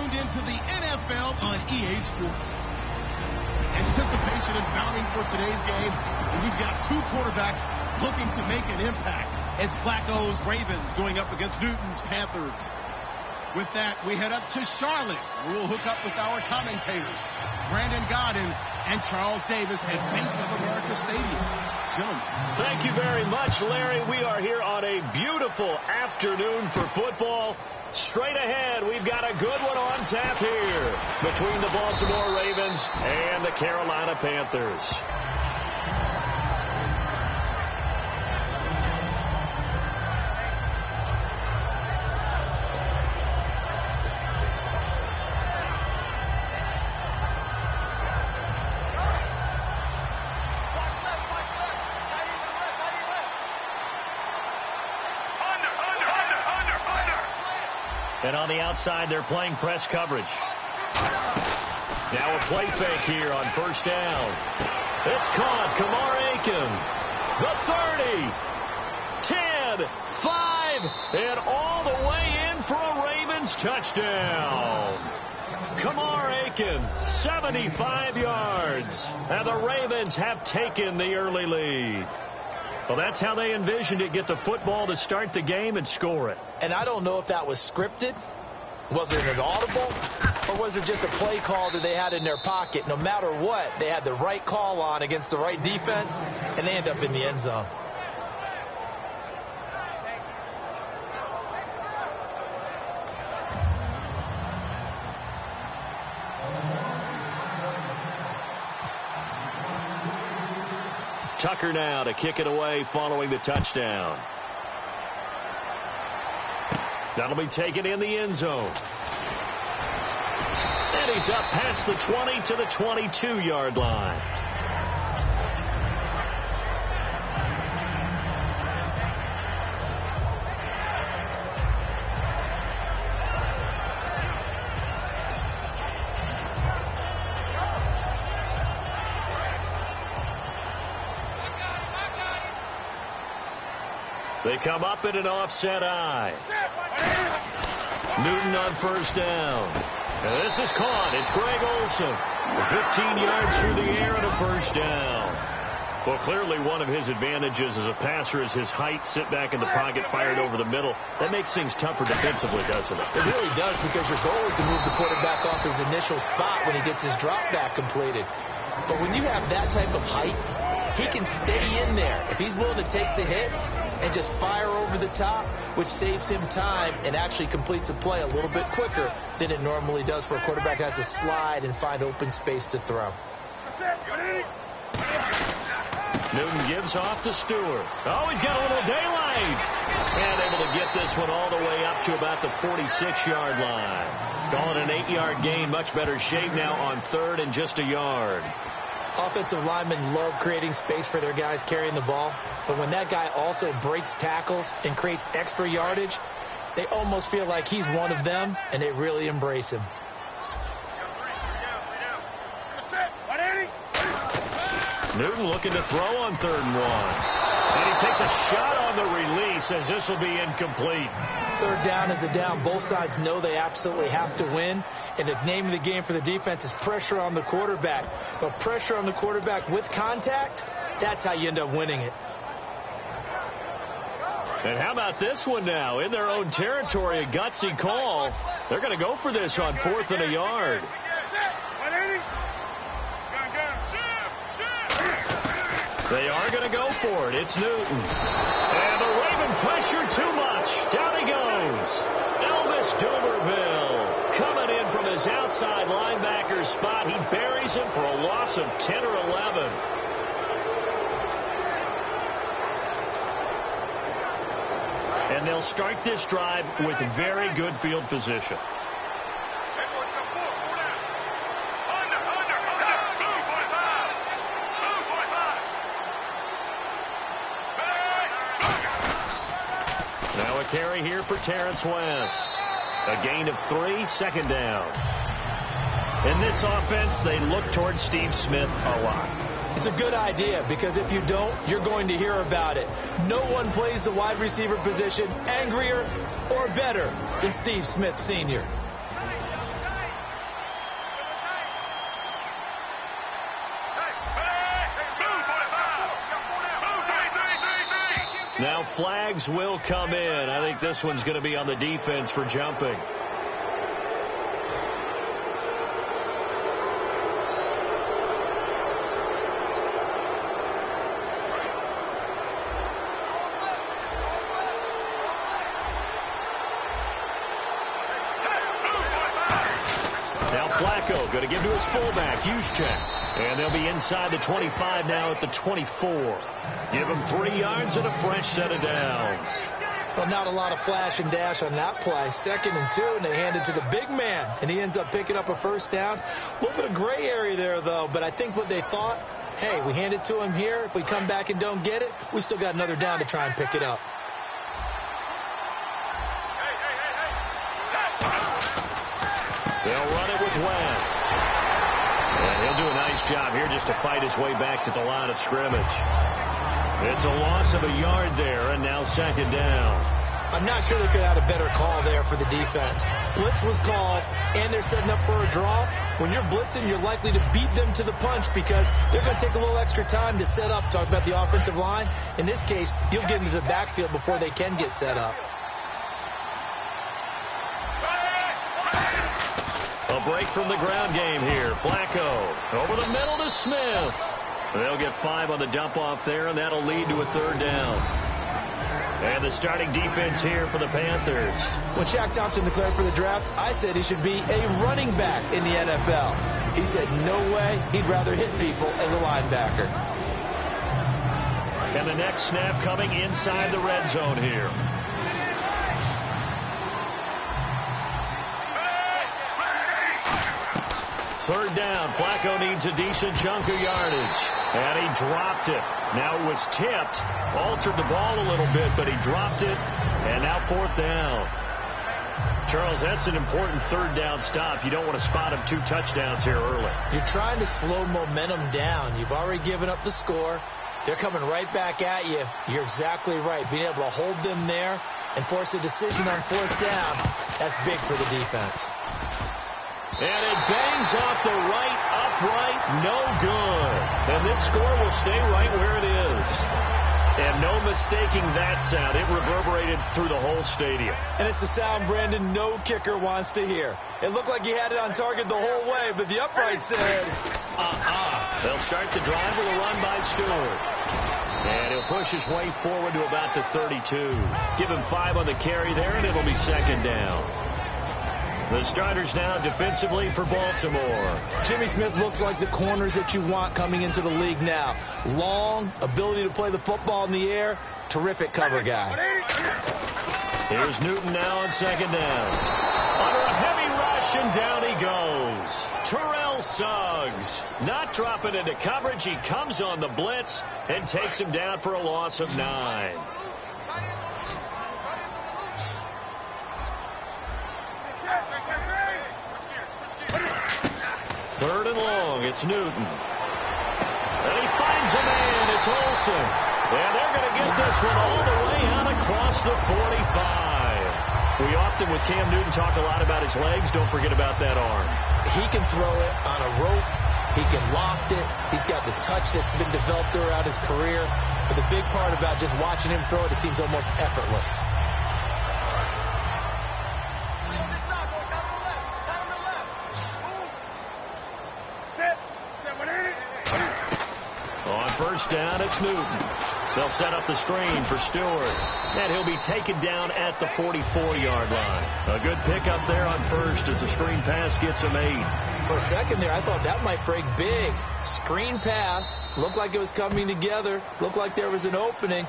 tuned into the NFL on EA Sports. Anticipation is mounting for today's game. We've got two quarterbacks looking to make an impact. It's Flacco's Ravens going up against Newton's Panthers. With that, we head up to Charlotte, where we'll hook up with our commentators, Brandon Godden and Charles Davis at Bank of America Stadium. Gentlemen. Thank you very much, Larry. We are here on a beautiful afternoon for football. Straight ahead, we've got a good one on tap here between the Baltimore Ravens and the Carolina Panthers. And on the outside, they're playing press coverage. Now a play fake here on first down. It's caught. Kamar Aiken. The 30. 10. 5. And all the way in for a Ravens touchdown. Kamar Aiken, 75 yards. And the Ravens have taken the early lead. Well, that's how they envisioned it, get the football to start the game and score it. And I don't know if that was scripted. Was it an audible? Or was it just a play call that they had in their pocket? No matter what, they had the right call on against the right defense, and they end up in the end zone. Tucker now to kick it away following the touchdown. That'll be taken in the end zone. And he's up past the 20 to the 22-yard line. They come up in an offset eye. Newton on first down. And this is caught. It's Greg Olsen. 15 yards through the air and a first down. Well, clearly one of his advantages as a passer is his height. Sit back in the pocket, fired over the middle. That makes things tougher defensively, doesn't it? It really does, because your goal is to move the quarterback off his initial spot when he gets his drop back completed. But when you have that type of height, he can stay in there if he's willing to take the hits and just fire over the top, which saves him time and actually completes a play a little bit quicker than it normally does for a quarterback who has to slide and find open space to throw. Newton gives off to Stewart. Oh, he's got a little daylight. And able to get this one all the way up to about the 46-yard line. Calling an 8-yard gain. Much better shape now on third and just a yard. Offensive linemen love creating space for their guys carrying the ball. But when that guy also breaks tackles and creates extra yardage, they almost feel like he's one of them, and they really embrace him. Newton looking to throw on 3rd and 1. And he takes a shot on the release as this will be incomplete. 3rd down is a down. Both sides know they absolutely have to win. And the name of the game for the defense is pressure on the quarterback. But pressure on the quarterback with contact, that's how you end up winning it. And how about this one now? In their own territory, a gutsy call. They're going to go for this on 4th and a yard. They are going to go for it. It's Newton. And the Raven pressure too much. Down he goes. Elvis Dumerville coming in from his outside linebacker spot. He buries him for a loss of 10 or 11. And they'll start this drive with very good field position. Now a carry here for Terrence West. A gain of 3, 2nd down. In this offense, they look towards Steve Smith a lot. It's a good idea, because if you don't, you're going to hear about it. No one plays the wide receiver position angrier or better than Steve Smith Sr. Now flags will come in. I think this one's going to be on the defense for jumping. Going to give to his fullback, Juszczyk. And they'll be inside the 25 now at the 24. Give him 3 yards and a fresh set of downs. Well, not a lot of flash and dash on that play. 2nd and 2, and they hand it to the big man. And he ends up picking up a first down. A little bit of gray area there, though. But I think what they thought, hey, we hand it to him here. If we come back and don't get it, we still got another down to try and pick it up. They'll run it with West. And he'll do a nice job here just to fight his way back to the line of scrimmage. It's a loss of a yard there, and now 2nd down. I'm not sure they could have had a better call there for the defense. Blitz was called, and they're setting up for a draw. When you're blitzing, you're likely to beat them to the punch because they're going to take a little extra time to set up. Talk about the offensive line. In this case, you'll get into the backfield before they can get set up. A break from the ground game here. Flacco over the middle to Smith. They'll get 5 on the dump-off there, and that'll lead to a 3rd down. And the starting defense here for the Panthers. When Shaq Thompson declared for the draft, I said he should be a running back in the NFL. He said no way, he'd rather hit people as a linebacker. And the next snap coming inside the red zone here. Third down. Flacco needs a decent chunk of yardage. And he dropped it. Now it was tipped. Altered the ball a little bit, but he dropped it. And now 4th down. Charles, that's an important 3rd down stop. You don't want to spot him 2 touchdowns here early. You're trying to slow momentum down. You've already given up the score. They're coming right back at you. You're exactly right. Being able to hold them there and force a decision on 4th down, that's big for the defense. And it bangs off the right upright. No good. And this score will stay right where it is. And no mistaking that sound. It reverberated through the whole stadium. And it's the sound, Brandon, no kicker wants to hear. It looked like he had it on target the whole way, but the upright said, They'll start the drive with a run by Stewart. And he'll push his way forward to about the 32. Give him 5 on the carry there, and it'll be 2nd down. The starters now defensively for Baltimore. Jimmy Smith looks like the corners that you want coming into the league now. Long, ability to play the football in the air, terrific cover guy. Here's Newton now on 2nd down. Under a heavy rush, and down he goes. Terrell Suggs not dropping into coverage. He comes on the blitz and takes him down for a loss of 9. 3rd and long. It's Newton. And he finds a man. It's Olsen. And they're going to get this one all the way out across the 45. We often, with Cam Newton, talk a lot about his legs. Don't forget about that arm. He can throw it on a rope. He can loft it. He's got the touch that's been developed throughout his career. But the big part about just watching him throw it, it seems almost effortless. On 1st down, it's Newton. They'll set up the screen for Stewart. And he'll be taken down at the 44-yard line. A good pickup there on 1st as the screen pass gets him 8. For a second there, I thought that might break big. Screen pass. Looked like it was coming together. Looked like there was an opening.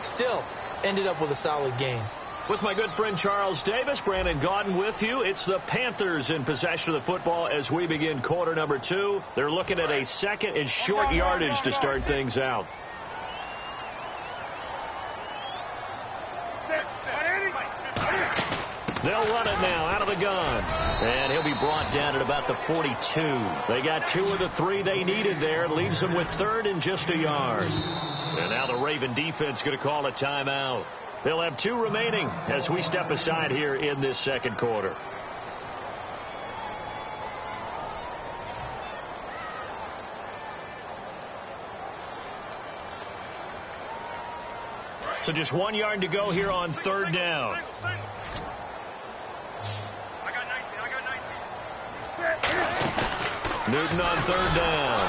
Still, ended up with a solid gain. With my good friend Charles Davis, Brandon Gaudin with you. It's the Panthers in possession of the football as we begin quarter number 2. They're looking at a 2nd and short yardage to start things out. They'll run it now out of the gun. And he'll be brought down at about the 42. They got 2 of the 3 they needed there. Leaves them with 3rd and just a yard. And now the Raven defense going to call a timeout. They'll have 2 remaining as we step aside here in this 2nd quarter. So just 1 yard to go here on third down. Newton on third down.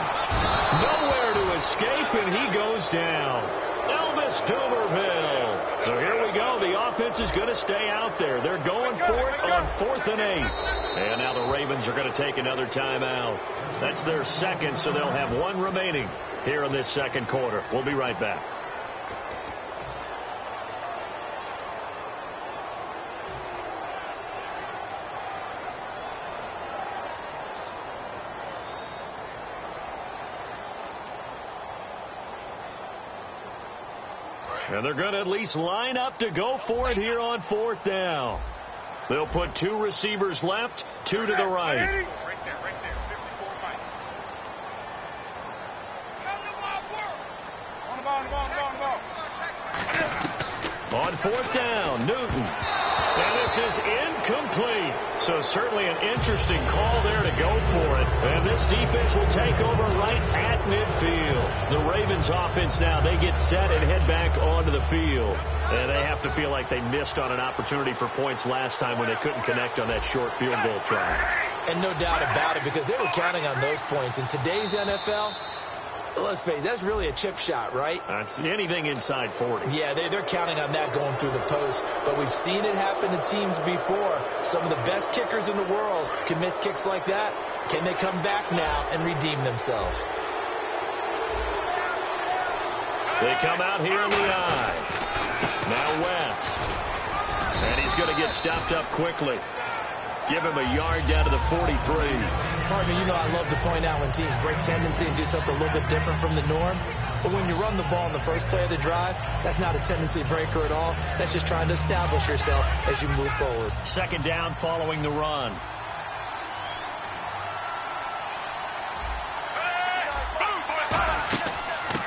Nowhere to escape, and he goes down. Elvis Dumerville. So here we go. The offense is going to stay out there. They're going for it on 4th and 8. And now the Ravens are going to take another timeout. That's their second, so they'll have one remaining here in this second quarter. We'll be right back. And they're going to at least line up to go for it here on 4th down. They'll put 2 receivers left, 2 to the right. Right there, 54 right. On 4th down, Newton. And this is incomplete. So certainly an interesting call there to go for it. And this defense will take over right at midfield. The Ravens offense now, they get set and head back onto the field. And they have to feel like they missed on an opportunity for points last time when they couldn't connect on that short field goal try. And no doubt about it, because they were counting on those points. In today's NFL, let's face it, that's really a chip shot, right? That's anything inside 40. Yeah, they're counting on that going through the post. But we've seen it happen to teams before. Some of the best kickers in the world can miss kicks like that. Can they come back now and redeem themselves? They come out here in the eye. Now West. And he's going to get stopped up quickly. Give him a yard down to the 43. Partner, you know I love to point out when teams break tendency and do something a little bit different from the norm. But when you run the ball in the first play of the drive, that's not a tendency breaker at all. That's just trying to establish yourself as you move forward. Second down following the run.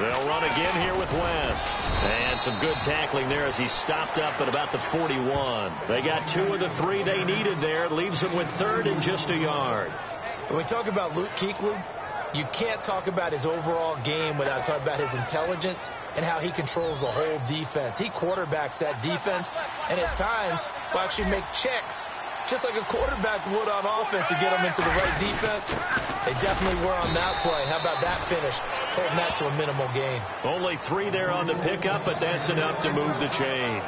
They'll run again here with West. And some good tackling there as he stopped up at about the 41. They got 2 of the 3 they needed there. It leaves them with 3rd and just a yard. When we talk about Luke Kuechly, you can't talk about his overall game without talking about his intelligence and how he controls the whole defense. He quarterbacks that defense, and at times will actually make checks, just like a quarterback would on offense, to get them into the right defense. They definitely were on that play. How about that finish? Holding that to a minimal gain. Only 3 there on the pickup, but that's enough to move the chains.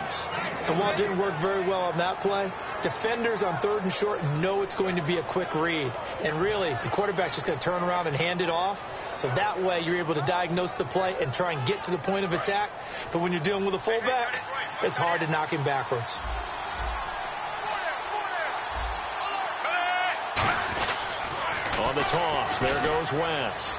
And while it didn't work very well on that play, defenders on 3rd and short know it's going to be a quick read. And really, the quarterback's just going to turn around and hand it off. So that way, you're able to diagnose the play and try and get to the point of attack. But when you're dealing with a fullback, it's hard to knock him backwards. On the toss, there goes West.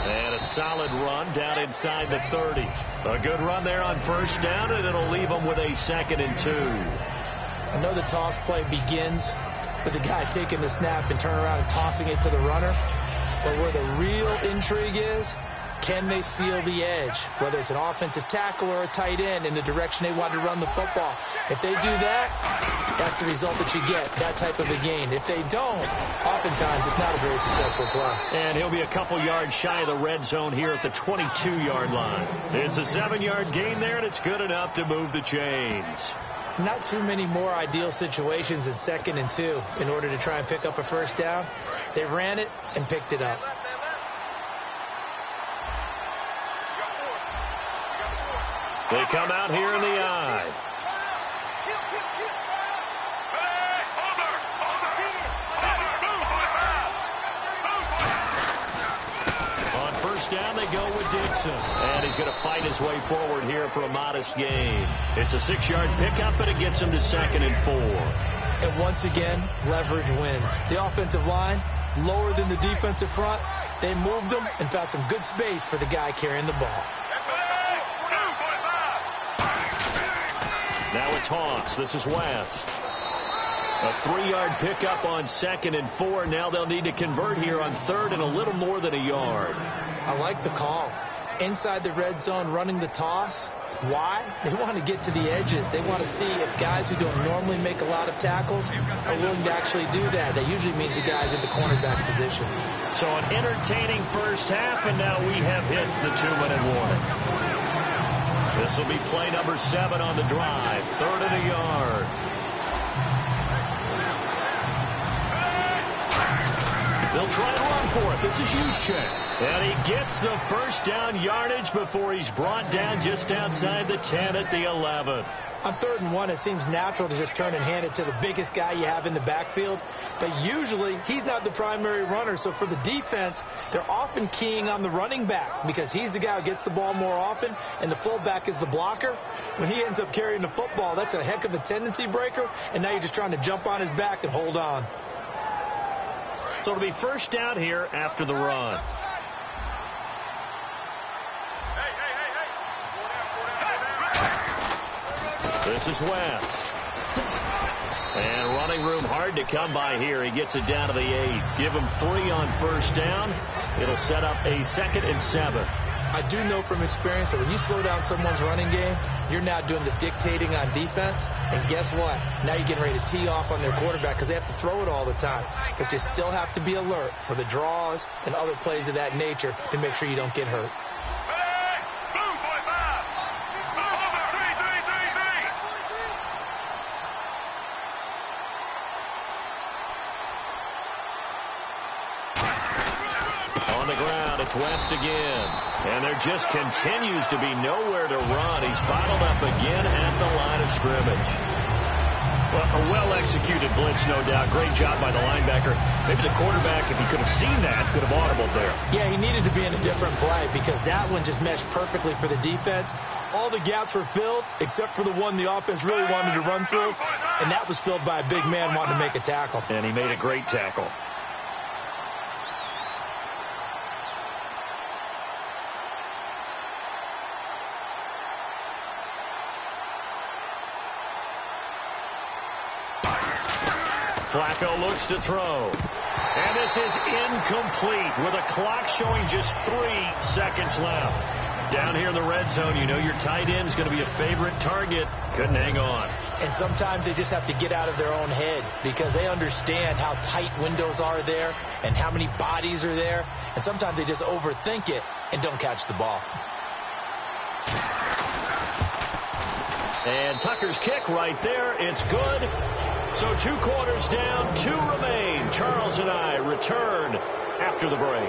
And a solid run down inside the 30. A good run there on 1st down, and it'll leave them with a 2nd and 2. I know the toss play begins with the guy taking the snap and turning around and tossing it to the runner. But where the real intrigue is, can they seal the edge, whether it's an offensive tackle or a tight end, in the direction they want to run the football? If they do that, that's the result that you get, that type of a gain. If they don't, oftentimes it's not a very successful play. And he'll be a couple yards shy of the red zone here at the 22-yard line. It's a 7-yard gain there, and it's good enough to move the chains. Not too many more ideal situations in 2nd and 2 in order to try and pick up a 1st down. They ran it and picked it up. They come out here in the eye. On 1st down, they go with Dixon. And he's going to fight his way forward here for a modest gain. It's a 6-yard pickup, and it gets him to 2nd and 4. And once again, leverage wins. The offensive line, lower than the defensive front. They moved them and found some good space for the guy carrying the ball. Now a toss. This is West. A 3-yard pickup on 2nd and 4. Now they'll need to convert here on 3rd and a little more than a yard. I like the call. Inside the red zone, running the toss. Why? They want to get to the edges. They want to see if guys who don't normally make a lot of tackles are willing to actually do that. That usually means the guys at the cornerback position. So an entertaining first half, and now we have hit the 2-minute warning. This will be play number 7 on the drive. 3rd and a yard. They'll try and run for it. This is Juszczyk. And he gets the first down yardage before he's brought down just outside the 10 at the 11. On 3rd and 1, it seems natural to just turn and hand it to the biggest guy you have in the backfield. But usually, he's not the primary runner. So for the defense, they're often keying on the running back because he's the guy who gets the ball more often, and the fullback is the blocker. When he ends up carrying the football, that's a heck of a tendency breaker, and now you're just trying to jump on his back and hold on. So it'll be first down here after the run. This is West. And running room hard to come by here. He gets it down to the 8. Give him 3 on first down. It'll set up a 2nd and 7. I do know from experience that when you slow down someone's running game, you're now doing the dictating on defense. And guess what? Now you're getting ready to tee off on their quarterback because they have to throw it all the time. But you still have to be alert for the draws and other plays of that nature to make sure you don't get hurt. It's West again. And there just continues to be nowhere to run. He's bottled up again at the line of scrimmage. Well, a well-executed blitz, no doubt. Great job by the linebacker. Maybe the quarterback, if he could have seen that, could have audibled there. Yeah, he needed to be in a different play because that one just meshed perfectly for the defense. All the gaps were filled except for the one the offense really wanted to run through, and that was filled by a big man wanting to make a tackle. And he made a great tackle. Flacco looks to throw. And this is incomplete with a clock showing just 3 seconds left. Down here in the red zone, you know your tight end is going to be a favorite target. Couldn't hang on. And sometimes they just have to get out of their own head because they understand how tight windows are there and how many bodies are there. And sometimes they just overthink it and don't catch the ball. And Tucker's kick right there. It's good. So 2 quarters down, 2 remain. Charles and I return after the break.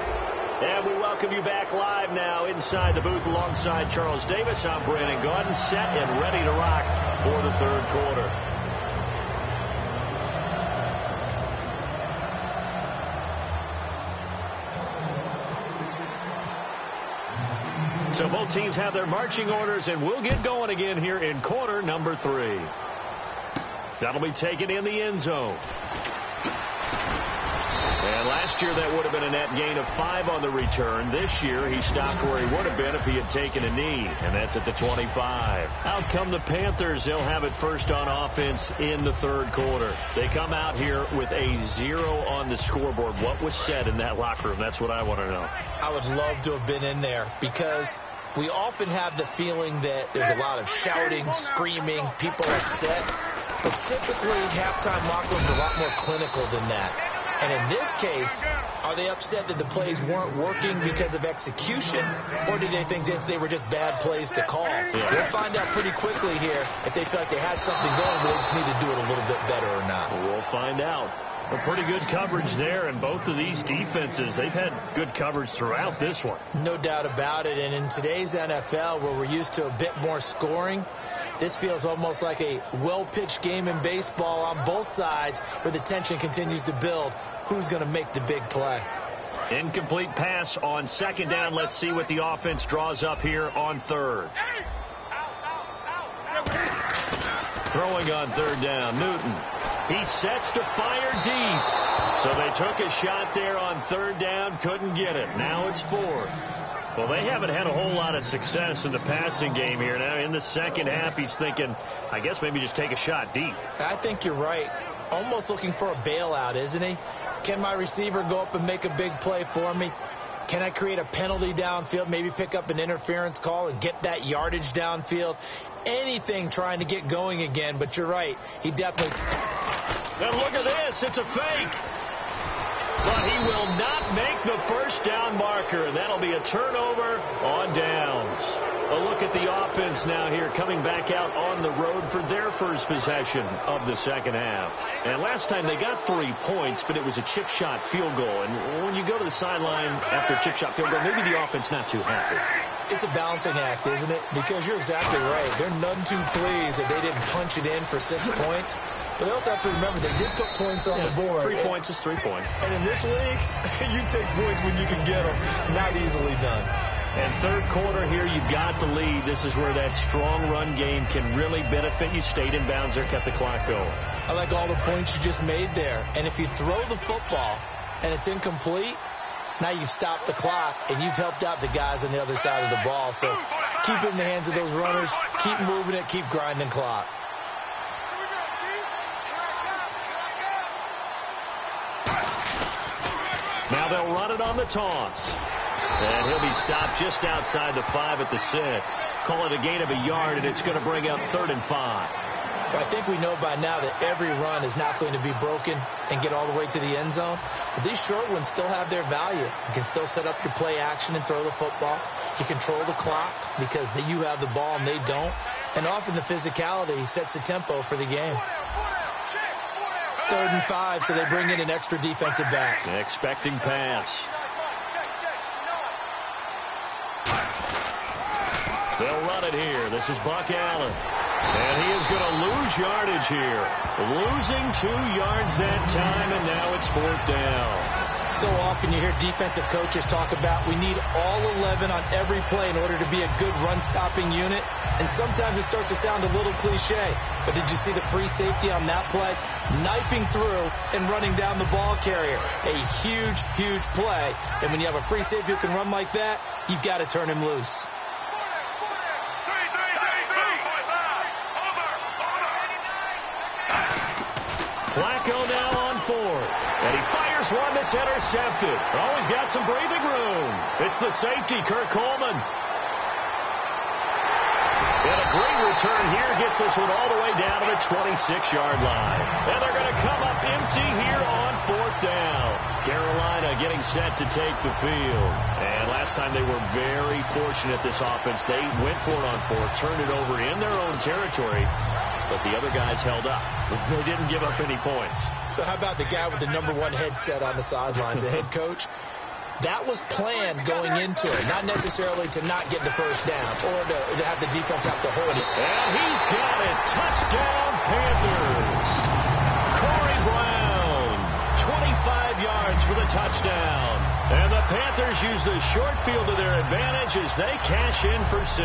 And we welcome you back live now inside the booth alongside Charles Davis. I'm Brandon Gaudin, set and ready to rock for the 3rd quarter. So both teams have their marching orders, and we'll get going again here in quarter number 3. That'll be taken in the end zone. And last year that would have been a net gain of 5 on the return. This year he stopped where he would have been if he had taken a knee, and that's at the 25. Out come the Panthers. They'll have it first on offense in the 3rd quarter. They come out here with a 0 on the scoreboard. What was said in that locker room? That's what I want to know. I would love to have been in there because we often have the feeling that there's a lot of shouting, screaming, people upset. But typically, halftime locker rooms are a lot more clinical than that. And in this case, are they upset that the plays weren't working because of execution, or did they think they were just bad plays to call? Yeah. We'll find out pretty quickly here if they felt like they had something going, but they just need to do it a little bit better or not. We'll find out. A pretty good coverage there, and both of these defenses, they've had good coverage throughout this one. No doubt about it, and in today's NFL, where we're used to a bit more scoring, this feels almost like a well-pitched game in baseball on both sides where the tension continues to build. Who's going to make the big play? Incomplete pass on 2nd down. Let's see what the offense draws up here on 3rd. Throwing on 3rd down, Newton. He sets to fire deep. So they took a shot there on 3rd down, couldn't get it. Now it's 4th. Well, they haven't had a whole lot of success in the passing game here. Now in the 2nd half, he's thinking, I guess maybe just take a shot deep. I think you're right. Almost looking for a bailout, isn't he? Can my receiver go up and make a big play for me? Can I create a penalty downfield, maybe pick up an interference call and get that yardage downfield? Anything trying to get going again, but you're right. He definitely... And look at this. It's a fake. But he will not make the first down marker. That'll be a turnover on downs. A look at the offense now here, coming back out on the road for their first possession of the second half. And last time they got 3 points, but it was a chip shot field goal. And when you go to the sideline after a chip shot field goal, maybe the offense not too happy. It's a balancing act, isn't it? Because you're exactly right. They're none too pleased that they didn't punch it in for 6 points. But they also have to remember they did put points on the board. 3 points is 3 points. And in this league, you take points when you can get them. Not easily done. And third quarter here, you've got the lead. This is where that strong run game can really benefit you. Stayed in bounds there, kept the clock going. I like all the points you just made there. And if you throw the football and it's incomplete, now you've stopped the clock and you've helped out the guys on the other side of the ball. So keep it in the hands of those runners. Keep moving it. Keep grinding clock. Now they'll run it on the toss. And he'll be stopped just outside the 5 at the 6. Call it a gain of a yard, and it's going to bring up 3rd and 5. Well, I think we know by now that every run is not going to be broken and get all the way to the end zone. But these short ones still have their value. You can still set up your play action and throw the football. You control the clock because you have the ball and they don't. And often the physicality sets the tempo for the game. 3rd and 5, so they bring in an extra defensive back. Expecting pass. They'll run it here. This is Buck Allen. And he is going to lose yardage here. Losing 2 yards that time, and now it's 4th down. So often you hear defensive coaches talk about we need all 11 on every play in order to be a good run-stopping unit. And sometimes it starts to sound a little cliche. But did you see the free safety on that play? Knifing through and running down the ball carrier. A huge, huge play. And when you have a free safety who can run like that, you've got to turn him loose. Flacco now on 4th. And he fires one that's intercepted. Oh, he's got some breathing room. It's the safety, Kirk Coleman. And a great return here gets this one all the way down to the 26-yard line. And they're going to come up empty here on 4th down. Carolina getting set to take the field. And last time they were very fortunate, this offense. They went for it on 4th, turned it over in their own territory. But the other guys held up. They didn't give up any points. So how about the guy with the number 1 headset on the sidelines, the head coach? That was planned going into it, not necessarily to not get the first down or to have the defense have to hold it. And he's got it. Touchdown, Panthers. Corey Brown, 25 yards for the touchdown. And the Panthers use the short field to their advantage as they cash in for 6.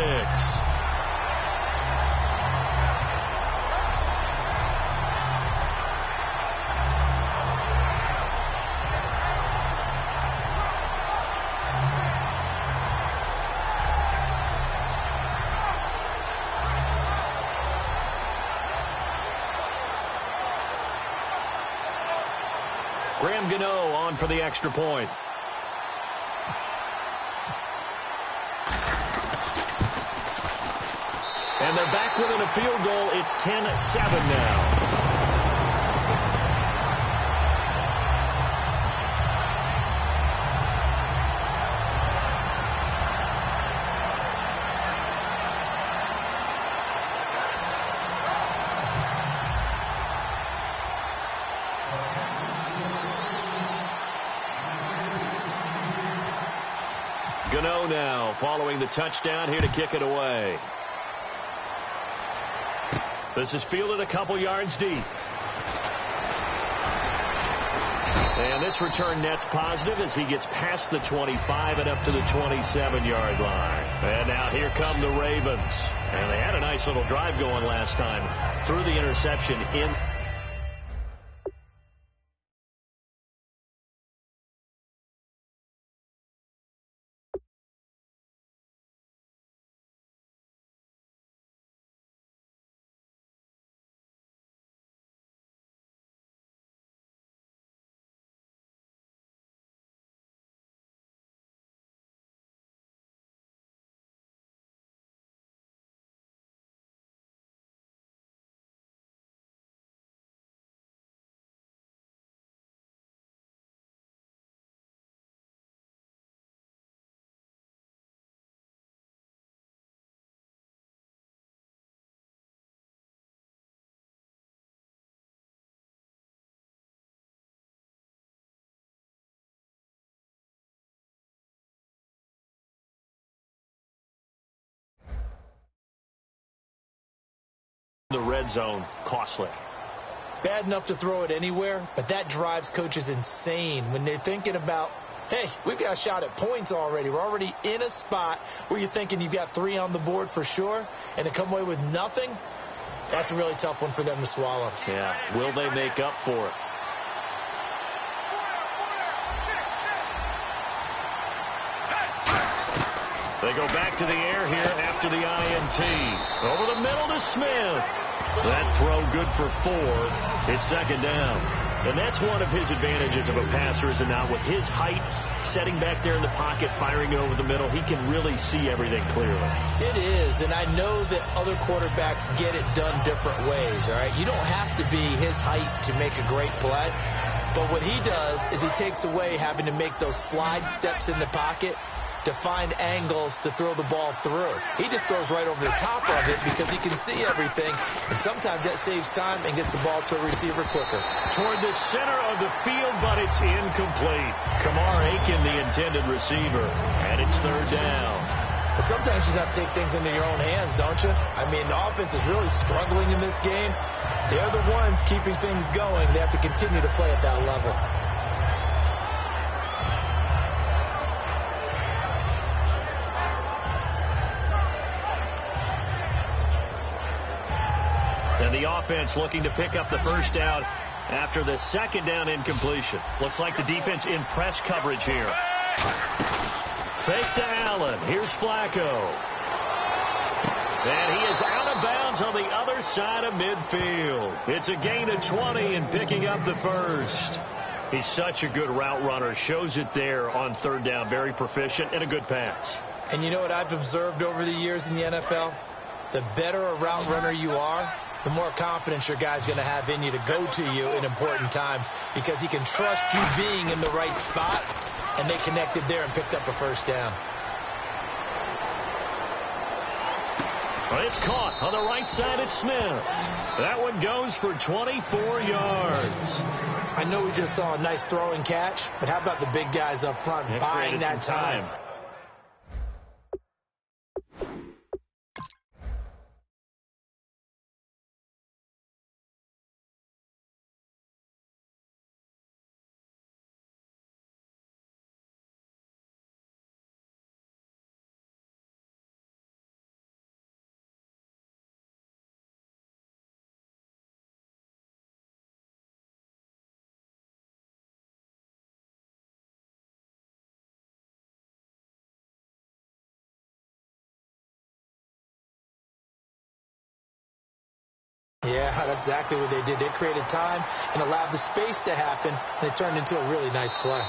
Graham Gano on for the extra point. And they're back within a field goal. It's 10-7 now. Gano now following the touchdown here to kick it away. This is fielded a couple yards deep. And this return net's positive as he gets past the 25 and up to the 27-yard line. And now here come the Ravens. And they had a nice little drive going last time through the interception in The red zone, costly. Bad enough to throw it anywhere, but that drives coaches insane when they're thinking about, hey, we've got a shot at points already. We're already in a spot where you're thinking you've got 3 on the board for sure, and to come away with nothing, that's a really tough one for them to swallow. Yeah, will they make up for it? They go back to the air here after the INT. Over the middle to Smith. That throw good for 4. It's second down. And that's one of his advantages of a passer, is it not? With his height, setting back there in the pocket, firing it over the middle, he can really see everything clearly. It is, and I know that other quarterbacks get it done different ways, all right? You don't have to be his height to make a great play. But what he does is he takes away having to make those slide steps in the pocket to find angles to throw the ball through. He just throws right over the top of it because he can see everything, and sometimes that saves time and gets the ball to a receiver quicker. Toward the center of the field, but it's incomplete. Kamar Aiken, the intended receiver, and it's third down. But sometimes you just have to take things into your own hands, don't you? I mean, the offense is really struggling in this game. They're the ones keeping things going. They have to continue to play at that level. And the offense looking to pick up the first down after the second down incompletion. Looks like the defense in press coverage here. Fake to Allen. Here's Flacco. And he is out of bounds on the other side of midfield. It's a gain of 20 and picking up the first. He's such a good route runner. Shows it there on third down. Very proficient and a good pass. And you know what I've observed over the years in the NFL? The better a route runner you are, the more confidence your guy's going to have in you to go to you in important times, because he can trust you being in the right spot, and they connected there and picked up a first down. Well, it's caught on the right side at Smith. That one goes for 24 yards. I know we just saw a nice throw and catch, but how about the big guys up front buying that time? Yeah, that's exactly what they did. They created time and allowed the space to happen, and it turned into a really nice play.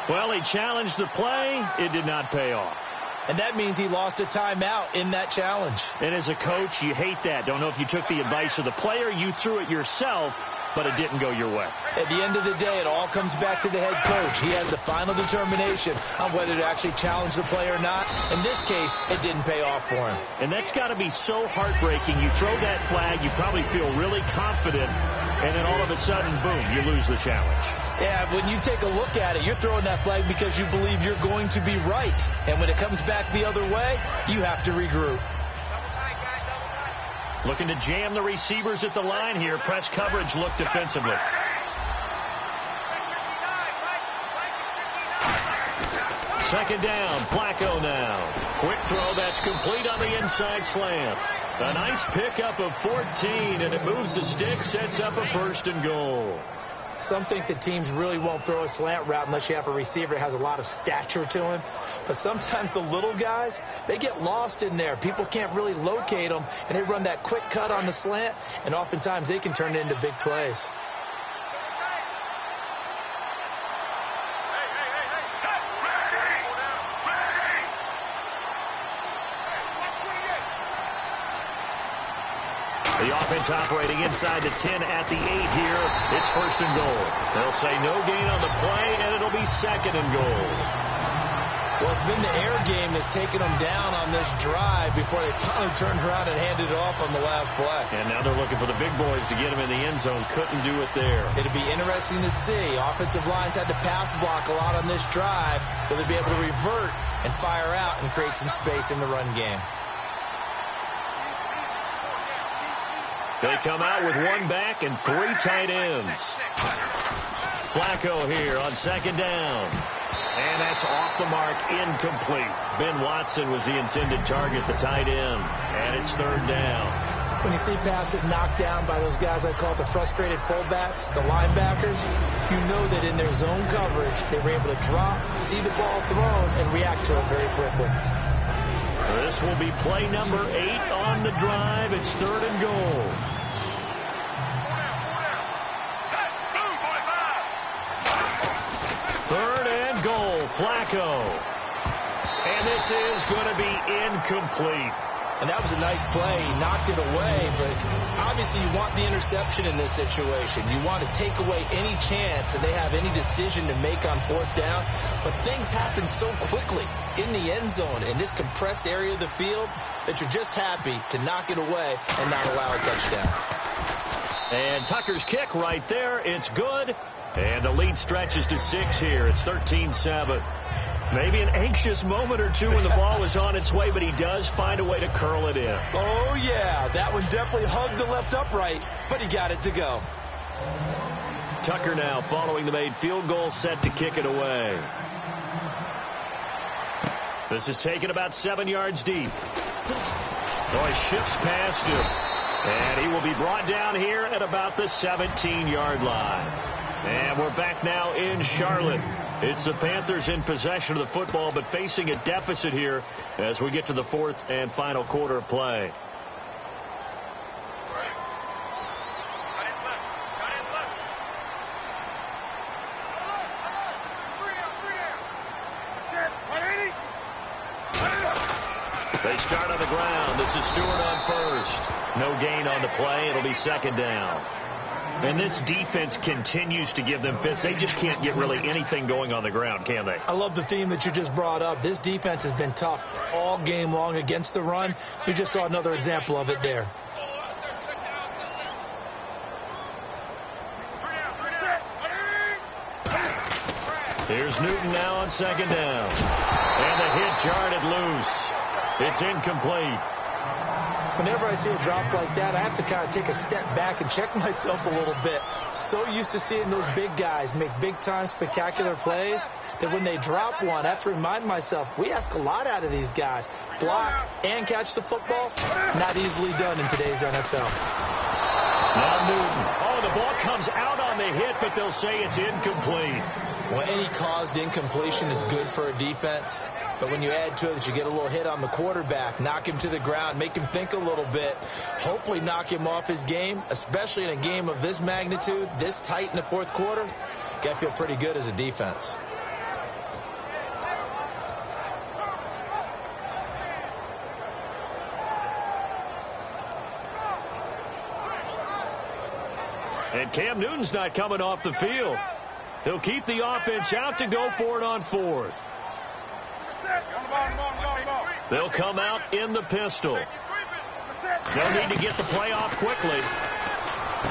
Well, he challenged the play. It did not pay off. And that means he lost a timeout in that challenge. And as a coach, you hate that. Don't know if you took the advice of the player. You threw it yourself, but it didn't go your way. At the end of the day, it all comes back to the head coach. He has the final determination on whether to actually challenge the play or not. In this case, it didn't pay off for him. And that's got to be so heartbreaking. You throw that flag, you probably feel really confident, and then all of a sudden, boom, you lose the challenge. Yeah, when you take a look at it, you're throwing that flag because you believe you're going to be right. And when it comes back the other way, you have to regroup. Looking to jam the receivers at the line here. Press coverage look defensively. Second down, Flacco now. Quick throw, that's complete on the inside slant. A nice pickup of 14, and it moves the stick, sets up a first and goal. Some think that teams really won't throw a slant route unless you have a receiver that has a lot of stature to him. But sometimes the little guys, they get lost in there. People can't really locate them, and they run that quick cut on the slant, and oftentimes they can turn it into big plays. The offense operating inside the 10 at the 8 here. It's first and goal. They'll say no gain on the play, and it'll be second and goal. Well, it's been the air game that's taken them down on this drive before they finally turned around and handed it off on the last play. And now they're looking for the big boys to get them in the end zone. Couldn't do it there. It'll be interesting to see. Offensive lines had to pass block a lot on this drive. Will they be able to revert and fire out and create some space in the run game? They come out with one back and 3 tight ends. Flacco here on second down. And that's off the mark, incomplete. Ben Watson was the intended target, the tight end. And it's third down. When you see passes knocked down by those guys I call the frustrated fullbacks, the linebackers, you know that in their zone coverage, they were able to drop, see the ball thrown, and react to it very quickly. This will be play number 8 on the drive. It's third and goal. Third and goal, Flacco. And this is going to be incomplete. And that was a nice play. He knocked it away, but obviously you want the interception in this situation. You want to take away any chance that they have any decision to make on fourth down. But things happen so quickly in the end zone in this compressed area of the field that you're just happy to knock it away and not allow a touchdown. And Tucker's kick right there. It's good. And the lead stretches to 6 here. It's 13-7. Maybe an anxious moment or two when the ball was on its way, but he does find a way to curl it in. Oh, yeah. That one definitely hugged the left upright, but he got it to go. Tucker now following the made field goal, set to kick it away. This is taken about 7 yards deep. Oh, he shifts past him. And he will be brought down here at about the 17-yard line. And we're back now in Charlotte. It's the Panthers in possession of the football, but facing a deficit here as we get to the fourth and final quarter of play. They start on the ground. This is Stewart on first. No gain on the play. It'll be second down. And this defense continues to give them fits. They just can't get really anything going on the ground, can they? I love the theme that you just brought up. This defense has been tough all game long against the run. You just saw another example of it there. Here's Newton now on second down. And the hit jarred it loose. It's incomplete. Whenever I see a drop like that, I have to kind of take a step back and check myself a little bit. So used to seeing those big guys make big-time spectacular plays that when they drop one, I have to remind myself, we ask a lot out of these guys. Block and catch the football, not easily done in today's NFL. Now Newton. Oh, the ball comes out on the hit, but they'll say it's incomplete. Well, any caused incompletion is good for a defense. But when you add to it that you get a little hit on the quarterback, knock him to the ground, make him think a little bit, hopefully knock him off his game, especially in a game of this magnitude, this tight in the fourth quarter, got to feel pretty good as a defense. And Cam Newton's not coming off the field. He'll keep the offense out to go for it on fourth. They'll come out in the pistol. They'll need to get the play off quickly.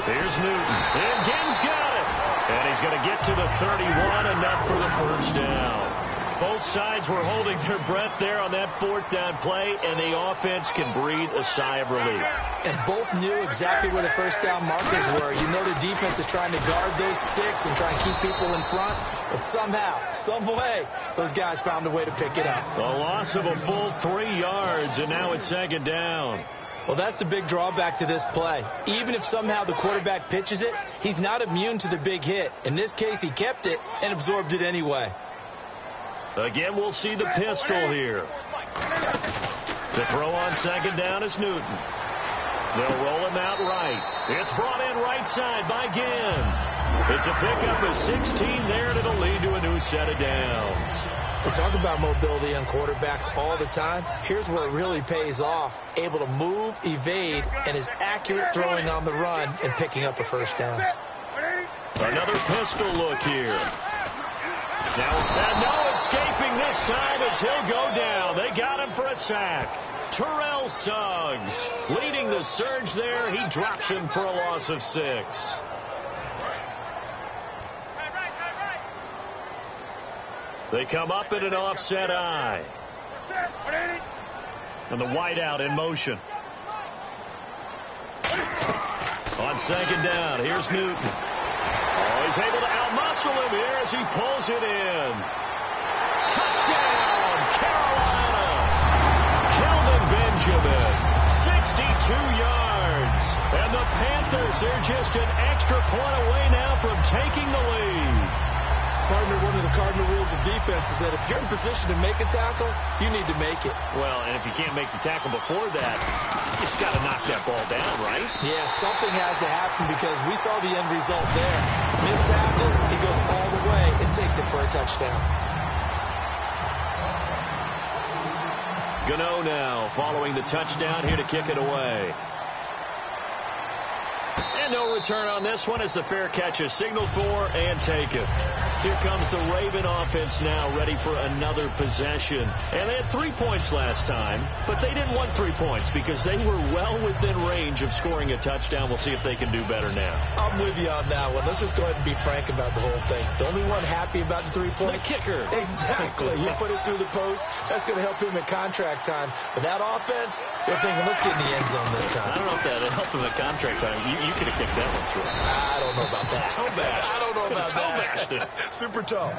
Here's Newton. And Ginn's got it. And he's going to get to the 31, enough for the first down. Both sides were holding their breath there on that fourth down play, and the offense can breathe a sigh of relief. And both knew exactly where the first down markers were. You know the defense is trying to guard those sticks and try and keep people in front, but somehow, some way, those guys found a way to pick it up. A loss of a full 3 yards, and now it's second down. Well, that's the big drawback to this play. Even if somehow the quarterback pitches it, he's not immune to the big hit. In this case, he kept it and absorbed it anyway. Again, we'll see the pistol here. The throw on second down is Newton. They'll roll him out right. It's brought in right side by Ginn. It's a pickup of 16 there, and it'll lead to a new set of downs. We talk about mobility on quarterbacks all the time. Here's where it really pays off. Able to move, evade, and is accurate throwing on the run and picking up a first down. Another pistol look here. Now, it's escaping this time as he'll go down. They got him for a sack. Terrell Suggs leading the surge there. He drops him for a loss of 6. They come up in an offset eye. And the wideout in motion. On second down, here's Newton. Oh, he's able to outmuscle him here as he pulls it in. Touchdown, Carolina. Kelvin Benjamin, 62 yards. And the Panthers, they're just an extra point away now from taking the lead. Partner, one of the cardinal rules of defense is that if you're in position to make a tackle, you need to make it. Well, and if you can't make the tackle before that, you just got to knock that ball down, right? Yeah, something has to happen because we saw the end result there. Missed tackle, he goes all the way and takes it for a touchdown. Gano now following the touchdown here to kick it away. And no return on this one as the fair catch is signaled for and taken. Here comes the Raven offense now ready for another possession. And they had 3 points last time, but they didn't want 3 points because they were well within range of scoring a touchdown. We'll see if they can do better now. I'm with you on that one. Let's just go ahead and be frank about the whole thing. The only one happy about the 3-point. The kicker. Exactly. You put it through the post. That's going to help him at contract time. But that offense, they're thinking, let's get in the end zone this time. I don't know if that helped him at contract time. You could have kicked that one through. I don't know about that. I don't know about that. Super toe.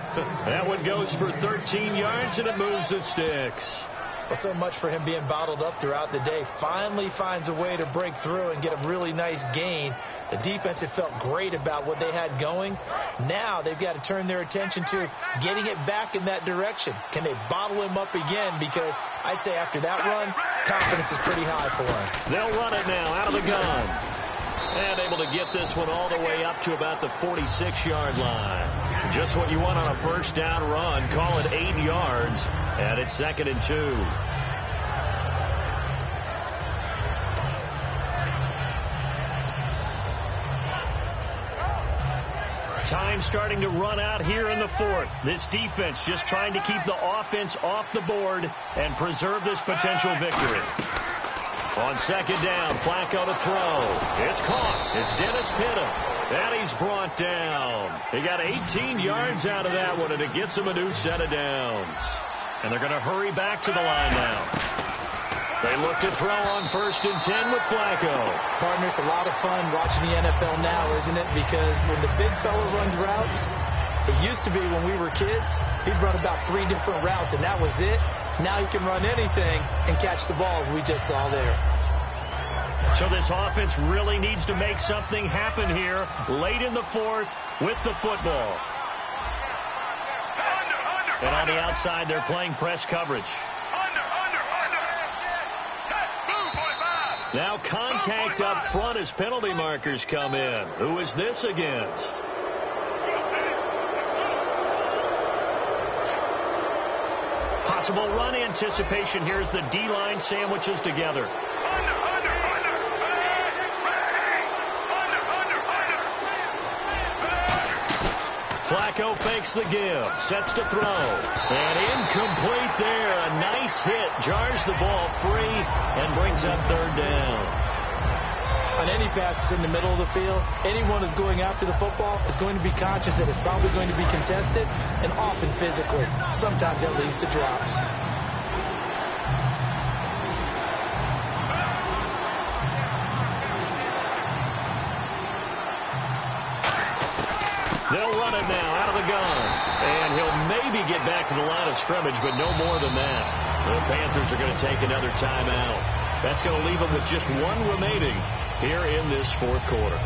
That one goes for 13 yards, and it moves the sticks. Well, so much for him being bottled up throughout the day. Finally finds a way to break through and get a really nice gain. The defense had felt great about what they had going. Now they've got to turn their attention to getting it back in that direction. Can they bottle him up again? Because I'd say after that run, confidence is pretty high for him. They'll run it now out of the gun. And able to get this one all the way up to about the 46-yard line. Just what you want on a first down run. Call it 8 yards. And it's 2nd and 2. Time starting to run out here in the 4th. This defense just trying to keep the offense off the board and preserve this potential victory. On second down, Flacco to throw. It's caught. It's Dennis Pitta. And he's brought down. He got 18 yards out of that one, and it gets him a new set of downs. And they're going to hurry back to the line now. They look to throw on 1st and 10 with Flacco. Partner, it's a lot of fun watching the NFL now, isn't it? Because when the big fella runs routes, it used to be when we were kids, he'd run about 3 different routes, and that was it. Now he can run anything and catch the balls we just saw there. So this offense really needs to make something happen here late in the 4th with the football. And on the outside, they're playing press coverage. Now contact up front as penalty markers come in. Who is this against? Possible run anticipation here as the D-line sandwiches together. Flacco fakes the give, sets to throw, and incomplete there. A nice hit, jars the ball free, and brings up 3rd down. On any passes in the middle of the field, anyone who's going after the football is going to be conscious that it's probably going to be contested, and often physically. Sometimes that leads to drops. They'll run it now out of the gun. And he'll maybe get back to the line of scrimmage, but no more than that. The Panthers are going to take another timeout. That's going to leave them with just 1 remaining here in this 4th quarter.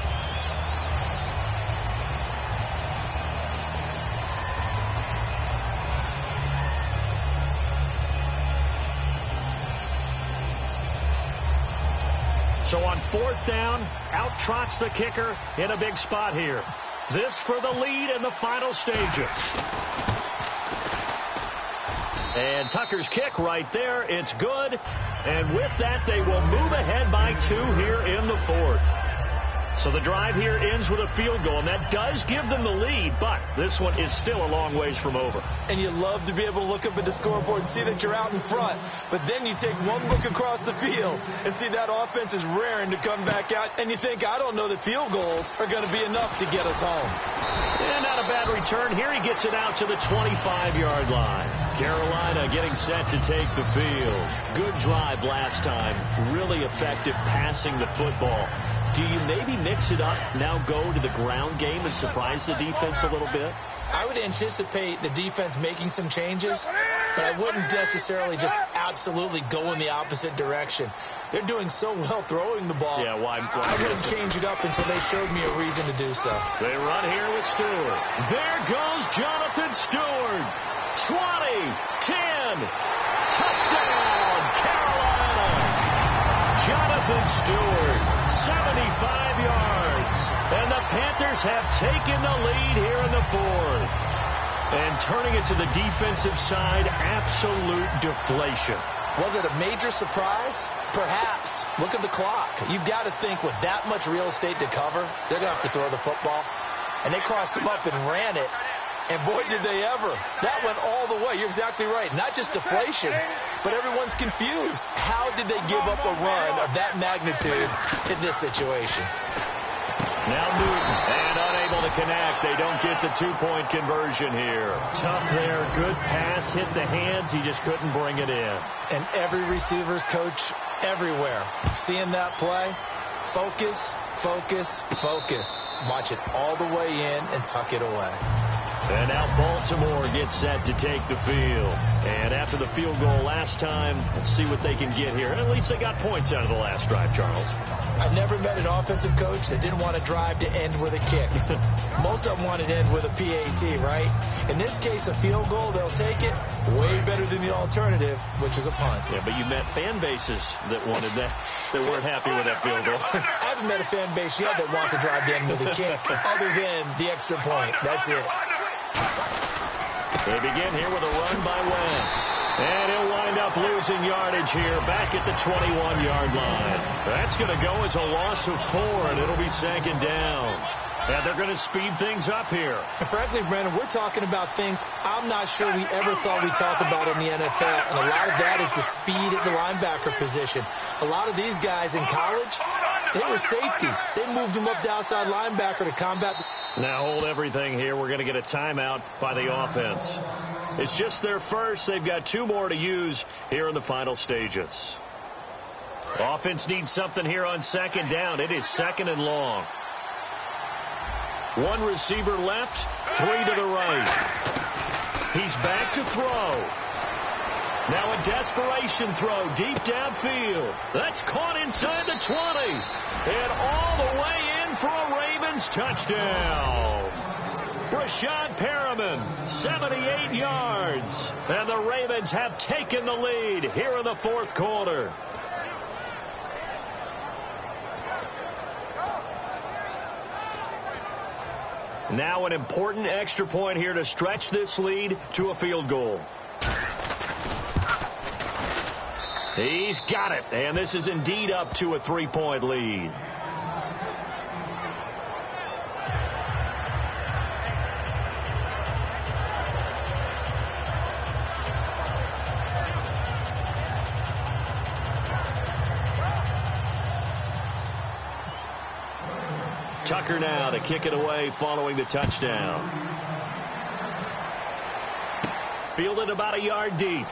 So on 4th down, out trots the kicker in a big spot here. This for the lead in the final stages. And Tucker's kick right there. It's good. And with that, they will move ahead by 2 here in the 4th. So the drive here ends with a field goal, and that does give them the lead, but this one is still a long ways from over. And you love to be able to look up at the scoreboard and see that you're out in front, but then you take one look across the field and see that offense is raring to come back out, and you think, I don't know that field goals are going to be enough to get us home. And not a bad return here. He gets it out to the 25-yard line. Carolina getting set to take the field. Good drive last time. Really effective passing the football. Do you maybe mix it up, now go to the ground game and surprise the defense a little bit? I would anticipate the defense making some changes, but I wouldn't necessarily just absolutely go in the opposite direction. They're doing so well throwing the ball. Yeah, why I wouldn't change it up until they showed me a reason to do so. They run here with Stewart. There goes Jonathan Stewart. 20, 10, touchdown, Carolina. Jonathan Stewart, 75 yards. And the Panthers have taken the lead here in the fourth. And turning it to the defensive side, absolute deflation. Was it a major surprise? Perhaps. Look at the clock. You've got to think with that much real estate to cover, they're going to have to throw the football. And they crossed him up and ran it. And boy, did they ever. That went all the way. You're exactly right. Not just deflation, but everyone's confused. How did they give up a run of that magnitude in this situation? Now Newton, and unable to connect. They don't get the two-point conversion here. Tough there. Good pass. Hit the hands. He just couldn't bring it in. And every receiver's coach everywhere. Seeing that play, focus, focus, focus. Watch it all the way in and tuck it away. And now Baltimore gets set to take the field. And after the field goal last time, let's see what they can get here. At least they got points out of the last drive, Charles. I never met an offensive coach that didn't want to drive to end with a kick. Most of them wanted to end with a PAT, right? In this case, a field goal, they'll take it. Way better than the alternative, which is a punt. Yeah, but you met fan bases that wanted that, that weren't happy with that field goal. I haven't met a fan base yet that wants to drive to end with a kick, other than the extra point. That's it. They begin here with a run by Wentz. And he'll wind up losing yardage here back at the 21-yard line. That's going to go as a loss of 4, and it'll be second down. And they're going to speed things up here. And frankly, Brandon, we're talking about things I'm not sure we ever thought we'd talk about in the NFL. And a lot of that is the speed at the linebacker position. A lot of these guys in college, they were safeties. They moved them up to outside linebacker to combat the... Now hold everything here. We're going to get a timeout by the offense. It's just their first. They've got 2 more to use here in the final stages. Offense needs something here on second down. It is second and long. 1 receiver left, 3 to the right. He's back to throw. Now a desperation throw deep downfield. That's caught inside the 20. And all the way in for a Ravens touchdown. Brashad Perriman, 78 yards. And the Ravens have taken the lead here in the fourth quarter. Now an important extra point here to stretch this lead to a field goal. He's got it, and this is indeed up to a 3-point lead. Tucker now to kick it away following the touchdown. Fielded about a yard deep.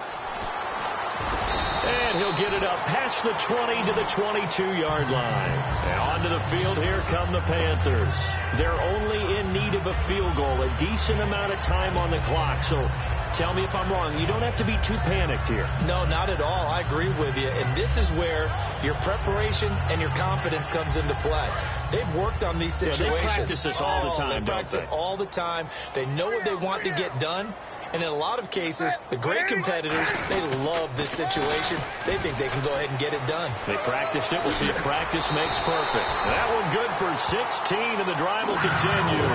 And he'll get it up past the 20 to the 22-yard line. And onto the field, here come the Panthers. They're only in need of a field goal, a decent amount of time on the clock. So tell me if I'm wrong. You don't have to be too panicked here. No, not at all. I agree with you. And this is where your preparation and your confidence comes into play. They've worked on these situations. Yeah, they practice this all the time, They practice it all the time. They know what they want to get done. And in a lot of cases, the great competitors, they love this situation. They think they can go ahead and get it done. They practiced it. We'll see if practice makes perfect. That one good for 16, and the drive will continue.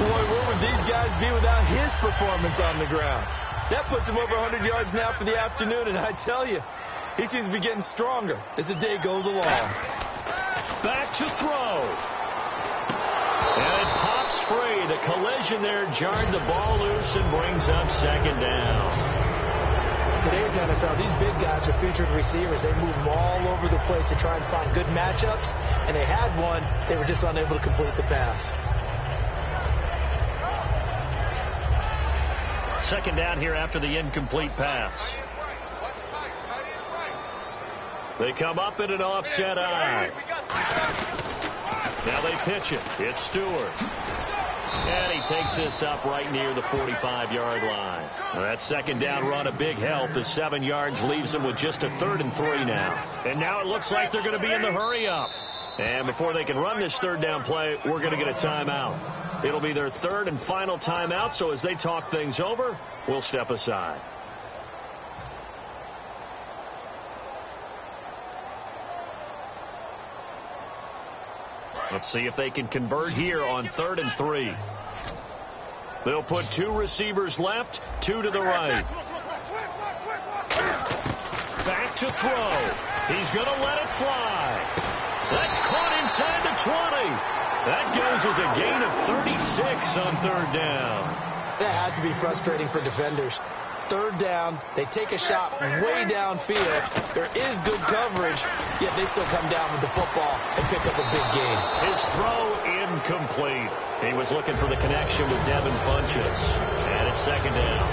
Boy, where would these guys be without his performance on the ground? That puts him over 100 yards now for the afternoon, and I tell you, he seems to be getting stronger as the day goes along. Back to throw. collision there jarred the ball loose and brings up second down. Today's NFL, these big guys are featured receivers. They move them all over the place to try and find good matchups, and they had one. They were just unable to complete the pass. Second down here after the incomplete pass. They come up in an offset eye. Now they pitch it. It's Stewart. And he takes this up right near the 45-yard line. Well, that second down run a big help as 7 yards leaves him with just a 3rd and 3 now. And now it looks like they're going to be in the hurry up. And before they can run this third down play, we're going to get a timeout. It'll be their 3rd and final timeout, so as they talk things over, we'll step aside. Let's see if they can convert here on 3rd and 3. They'll put 2 receivers left, 2 to the right. Back to throw. He's going to let it fly. That's caught inside the 20. That goes as a gain of 36 on 3rd down. That had to be frustrating for defenders. 3rd down, they take a shot way downfield. There is good coverage, yet they still come down with the football and pick up a big gain. His throw incomplete. He was looking for the connection with Devin Funchess. And it's 2nd down.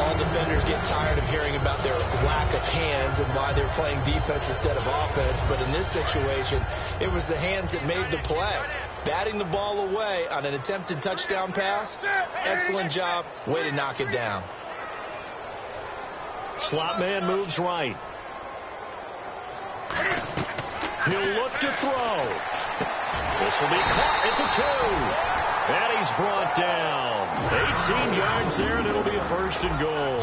All defenders get tired of hearing about their lack of hands and why they're playing defense instead of offense. But in this situation, it was the hands that made the play. Batting the ball away on an attempted touchdown pass. Excellent job. Way to knock it down. Slot man moves right. He'll look to throw. This will be caught at the 2. And he's brought down. 18 yards there, and it'll be a 1st and goal.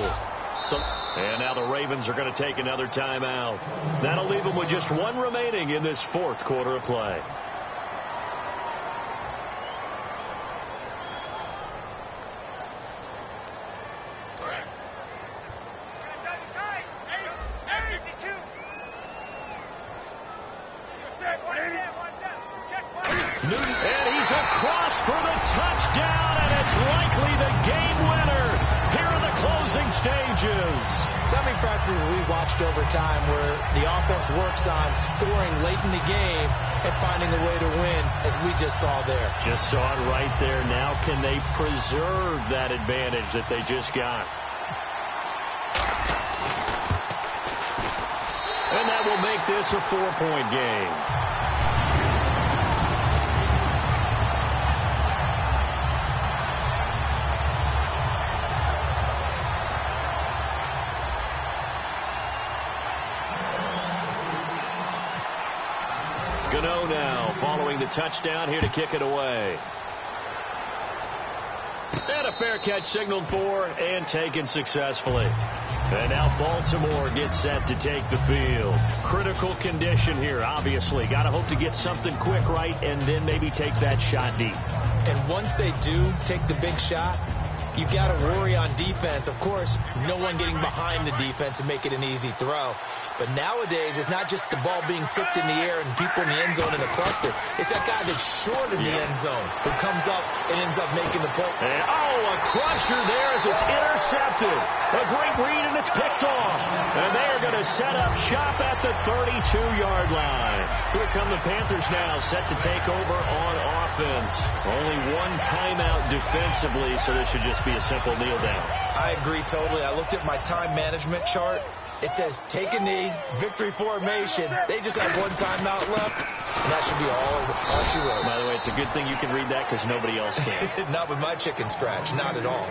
And now the Ravens are going to take another timeout. That'll leave them with just 1 remaining in this 4th quarter of play. And he's across for the touchdown, and it's likely the game winner here in the closing stages. So many practices we've watched over time where the offense works on scoring late in the game and finding a way to win, as we just saw there. Just saw it right there. Now can they preserve that advantage that they just got? And that will make this a 4-point game. Gano now following the touchdown here to kick it away. And a fair catch signaled for and taken successfully. And now Baltimore gets set to take the field. Critical condition here, obviously. Got to hope to get something quick right and then maybe take that shot deep. And once they do take the big shot, you've got to worry on defense. Of course, no one getting behind the defense and make it an easy throw. But nowadays, it's not just the ball being tipped in the air and people in the end zone in a cluster. It's that guy that's short in the end zone who comes up and ends up making the play. And, a crusher there as it's intercepted. A great read, and it's picked off. And they are going to set up shop at the 32-yard line. Here come the Panthers now, set to take over on offense. Only 1 timeout defensively, so this should just be a simple kneel down. I agree totally. I looked at my time management chart. It says take a knee, victory formation. They just have 1 timeout left, and that should be all she wrote. By the way, it's a good thing you can read that because nobody else can. Not with my chicken scratch, not at all.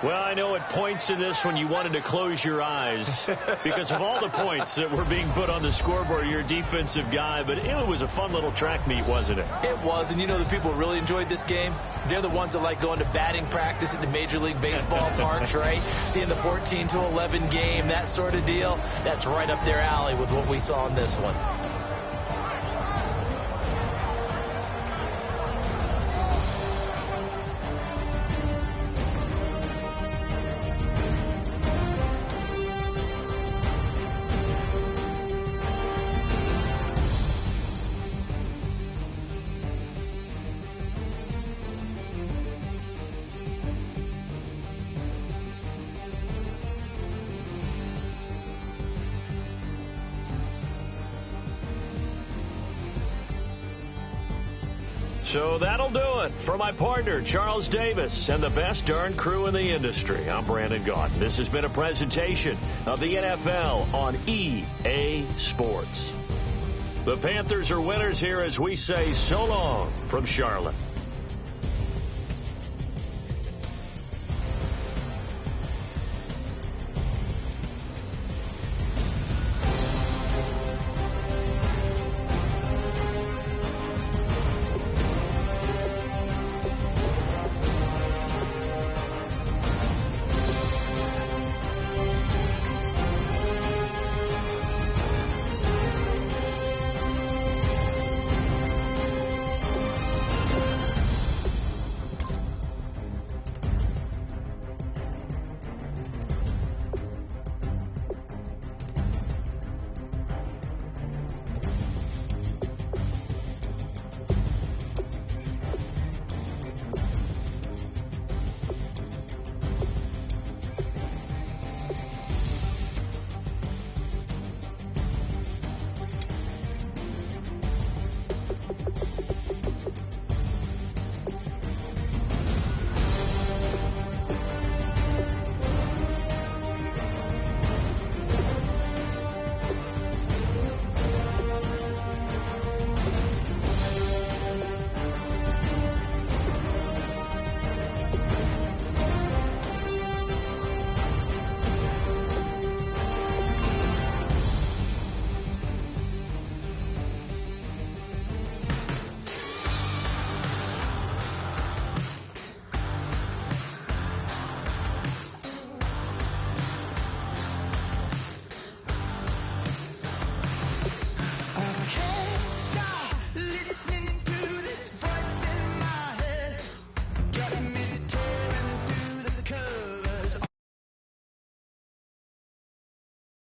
Well, I know at points in this when you wanted to close your eyes because of all the points that were being put on the scoreboard. You're a defensive guy, but it was a fun little track meet, wasn't it? It was, and you know the people who really enjoyed this game? They're the ones that like going to batting practice at the Major League Baseball parks, right? Seeing the 14-11 game, that sort of deal. That's right up their alley with what we saw in this one. So that'll do it. For my partner, Charles Davis, and the best darn crew in the industry, I'm Brandon Gaudin. This has been a presentation of the NFL on EA Sports. The Panthers are winners here as we say so long from Charlotte.